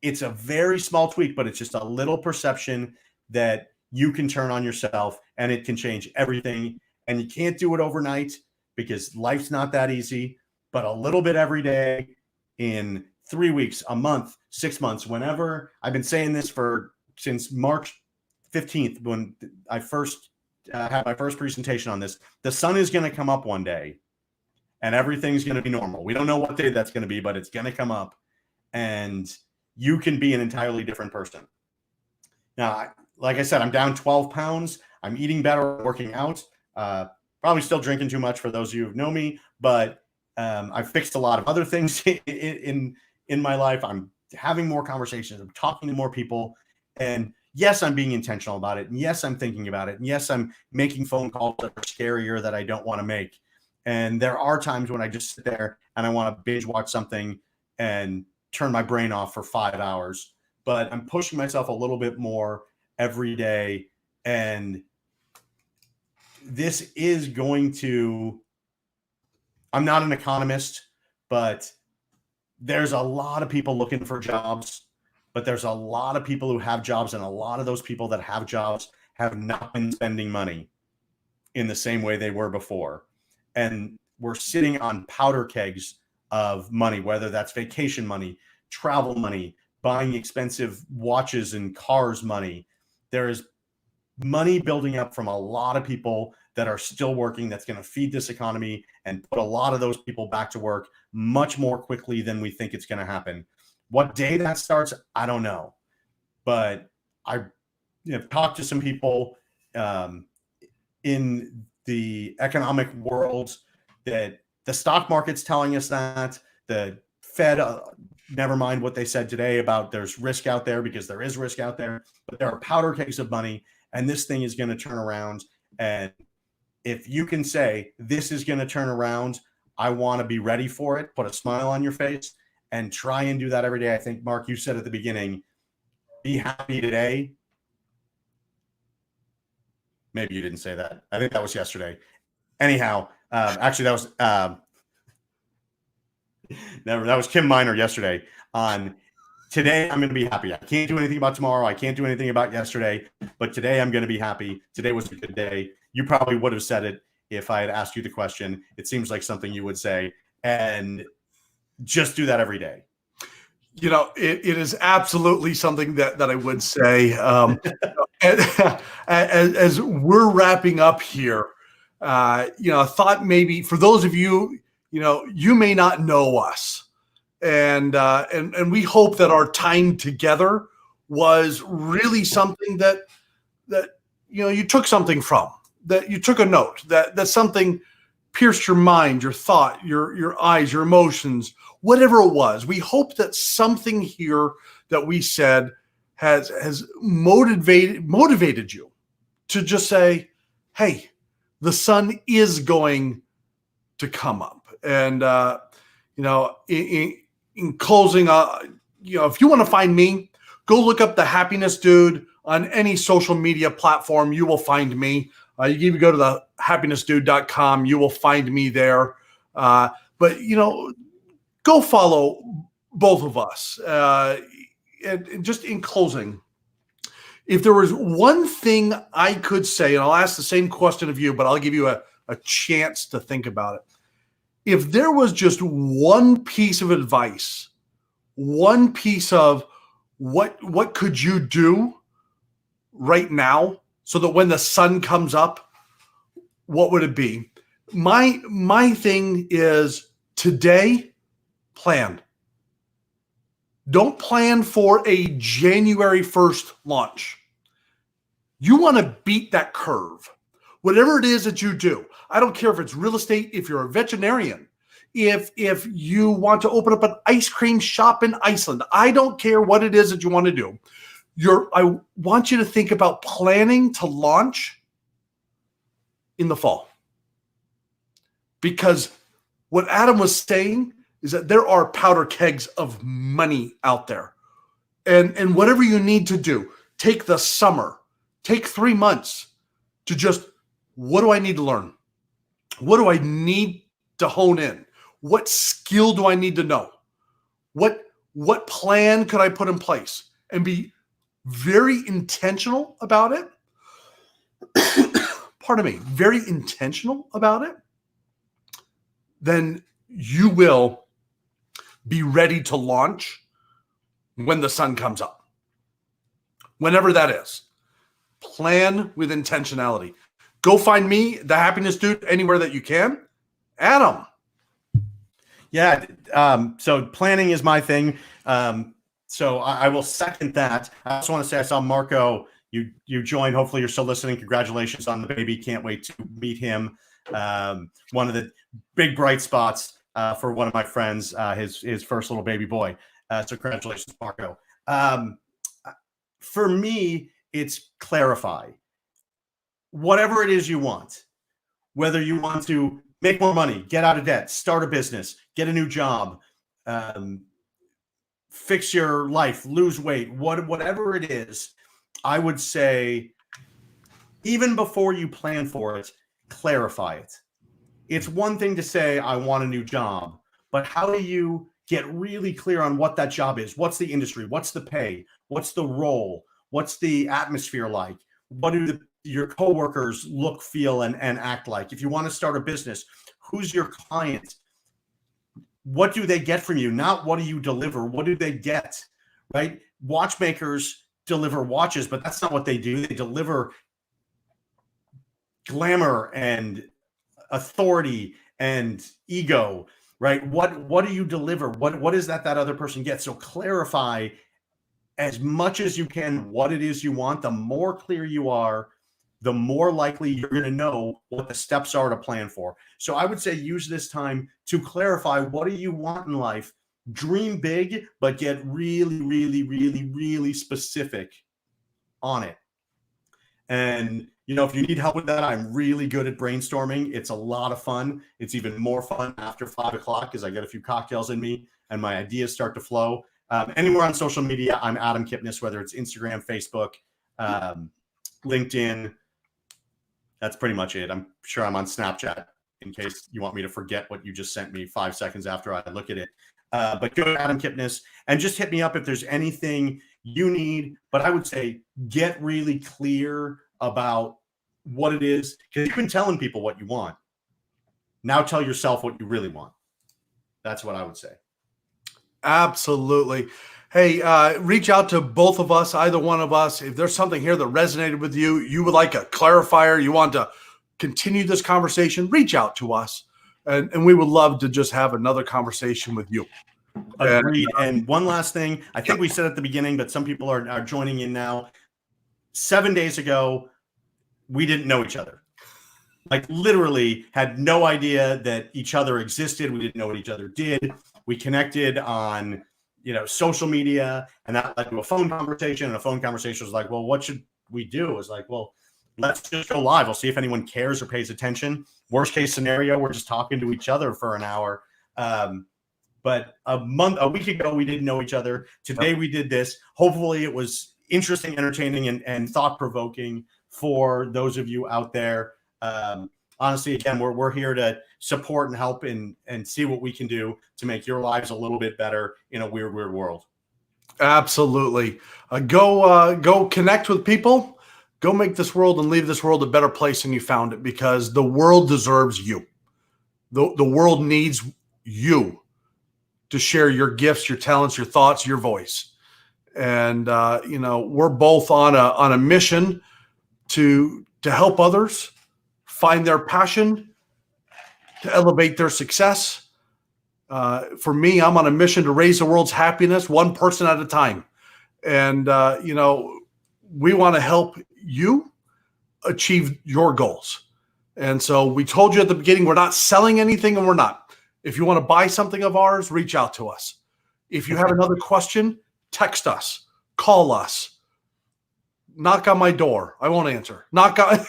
it's a very small tweak, but it's just a little perception that you can turn on yourself and it can change everything. And you can't do it overnight because life's not that easy, but a little bit every day in 3 weeks, a month, 6 months, whenever. I've been saying this since March 15th when I first had my first presentation on this. The sun is going to come up one day and everything's going to be normal. We don't know what day that's going to be, but it's going to come up and you can be an entirely different person. Now, like I said, I'm down 12 pounds. I'm eating better, working out. Probably still drinking too much for those of you who know me, but I've fixed a lot of other things in my life. I'm having more conversations. I'm talking to more people. And yes, I'm being intentional about it. And yes, I'm thinking about it. And yes, I'm making phone calls that are scarier that I don't want to make. And there are times when I just sit there and I want to binge watch something and turn my brain off for 5 hours. But I'm pushing myself a little bit more every day. And this is going to, I'm not an economist, but there's a lot of people looking for jobs, but there's a lot of people who have jobs, and a lot of those people that have jobs have not been spending money in the same way they were before. And we're sitting on powder kegs of money, whether that's vacation money, travel money, buying expensive watches and cars money. There is money building up from a lot of people that are still working that's going to feed this economy and put a lot of those people back to work much more quickly than we think it's going to happen. What day that starts, I don't know. But talked to some people in the economic world that the stock market's telling us that the Fed, never mind what they said today about there's risk out there, because there is risk out there, but there are powder kegs of money, and this thing is going to turn around. And if you can say this is going to turn around, I want to be ready for it, put a smile on your face, and try and do that every day. I think, Mark, you said at the beginning, be happy today. Maybe you didn't say that. I think that was yesterday. Anyhow, actually, that was that was Kim Miner yesterday on today. I'm going to be happy. I can't do anything about tomorrow. I can't do anything about yesterday, but today I'm going to be happy. Today was a good day. You probably would have said it if I had asked you the question. It seems like something you would say, and just do that every day. You know, it is absolutely something that I would say. As we're wrapping up here, I thought maybe for those of you, you may not know us, and we hope that our time together was really something that you took something from, that you took a note, that something pierced your mind, your thought, your eyes, your emotions, whatever it was. We hope that something here that we said has motivated you to just say, hey, the sun is going to come up. And in closing, if you want to find me, go look up the Happiness Dude on any social media platform. You will find me. You can even go to the happinessdude.com. You will find me there. But go follow both of us. And just in closing, if there was one thing I could say, and I'll ask the same question of you, but I'll give you a chance to think about it. If there was just one piece of advice, one piece of what could you do right now so that when the sun comes up, what would it be? My thing is today, plan. Don't plan for a January 1st launch. You want to beat that curve. Whatever it is that you do, I don't care if it's real estate, if you're a veterinarian, if you want to open up an ice cream shop in Iceland, I don't care what it is that you want to do. I want you to think about planning to launch in the fall. Because what Adam was saying is that there are powder kegs of money out there. And whatever you need to do, take the summer, take 3 months to just, what do I need to learn? What do I need to hone in? What skill do I need to know? What plan could I put in place? And be very intentional about it. Pardon me, very intentional about it. Then you will be ready to launch when the sun comes up. Whenever that is. Plan with intentionality. Go find me, the Happiness Dude, anywhere that you can. Adam. Yeah. So planning is my thing. So I will second that. I also want to say I saw Marco. You joined. Hopefully you're still listening. Congratulations on the baby. Can't wait to meet him. One of the big bright spots for one of my friends, his first little baby boy. So congratulations, Marco. For me, it's clarify. Whatever it is you want, whether you want to make more money, get out of debt, start a business, get a new job, fix your life, lose weight, whatever it is, I would say, even before you plan for it, clarify it. It's one thing to say, I want a new job, but how do you get really clear on what that job is? What's the industry? What's the pay? What's the role? What's the atmosphere like? What do your coworkers look, feel, and act like? If you want to start a business, who's your client? What do they get from you? Not what do you deliver? What do they get? Right? Watchmakers deliver watches, but that's not what they do. They deliver glamour and authority and ego, right? What do you deliver? What is that other person gets? So clarify as much as you can what it is you want. The more clear you are, the more likely you're going to know what the steps are to plan for. So I would say use this time to clarify, what do you want in life? Dream big, but get really, really, really, really specific on it. And, you know, if you need help with that, I'm really good at brainstorming. It's a lot of fun. It's even more fun after 5 o'clock because I get a few cocktails in me and my ideas start to flow. Anywhere on social media, I'm Adam Kipnes, whether it's Instagram, Facebook, LinkedIn. That's pretty much it. I'm sure I'm on Snapchat in case you want me to forget what you just sent me 5 seconds after I look at it. But go to Adam Kipnes and just hit me up if there's anything you need. But I would say get really clear about what it is, because you've been telling people what you want. Now tell yourself what you really want. That's what I would say. Absolutely. Hey, reach out to both of us, either one of us. If there's something here that resonated with you, you would like a clarifier, you want to continue this conversation, reach out to us. And we would love to just have another conversation with you. Agreed. And one last thing, I think we said at the beginning, but some people are joining in now. 7 days ago, we didn't know each other. Like literally had no idea that each other existed. We didn't know what each other did. We connected on, social media, and that led to a phone conversation. And a phone conversation was like, well, what should we do? It was like, well, let's just go live. We'll see if anyone cares or pays attention. Worst case scenario, we're just talking to each other for an hour. But a week ago, we didn't know each other. Today, we did this. Hopefully, it was interesting, entertaining, and thought-provoking for those of you out there. Honestly, again, we're here to support and help and see what we can do to make your lives a little bit better in a weird, weird world. Absolutely. Go connect with people. Go make this world and leave this world a better place than you found it, because the world deserves you. The world needs you to share your gifts, your talents, your thoughts, your voice. And, we're both on a mission to help others find their passion, to elevate their success. For me, I'm on a mission to raise the world's happiness one person at a time. And, we want to help you achieve your goals. And so we told you at the beginning, we're not selling anything, and we're not. If you want to buy something of ours, reach out to us. If you have another question, text us, call us, knock on my door. I won't answer. Knock on,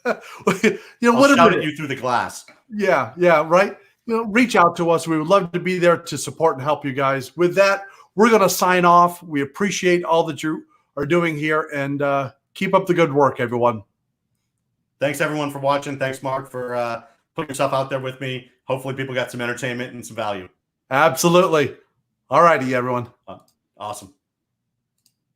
I'll whatever. shout at you through the glass. Yeah, right. Reach out to us. We would love to be there to support and help you guys. With that, we're going to sign off. We appreciate all that you are doing here, and keep up the good work, everyone. Thanks, everyone, for watching. Thanks, Mark, for putting yourself out there with me. Hopefully people got some entertainment and some value. Absolutely. All righty, everyone. Awesome.